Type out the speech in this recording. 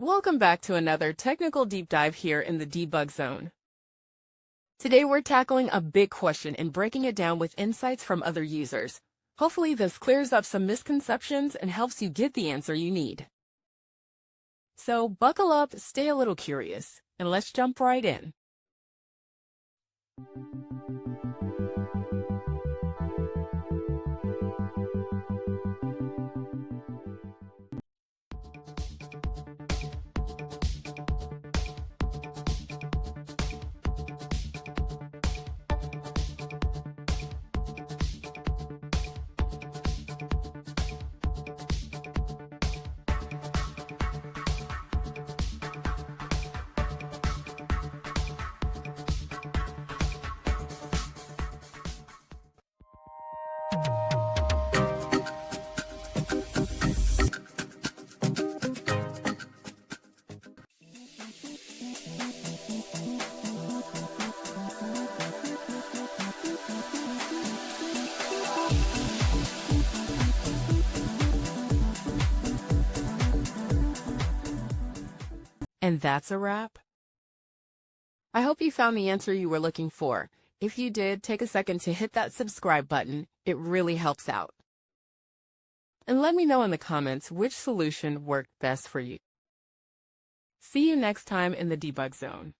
Welcome back to another technical deep dive here in the debug zone. Today we're tackling a big question and breaking it down with insights from other users. Hopefully this clears up some misconceptions and helps you get the answer you need. So buckle up, stay a little curious, and let's jump right in. And that's a wrap. I hope you found the answer you were looking for. If you did, take a second to hit that subscribe button. It really helps out. And let me know in the comments which solution worked best for you. See you next time in the debug zone.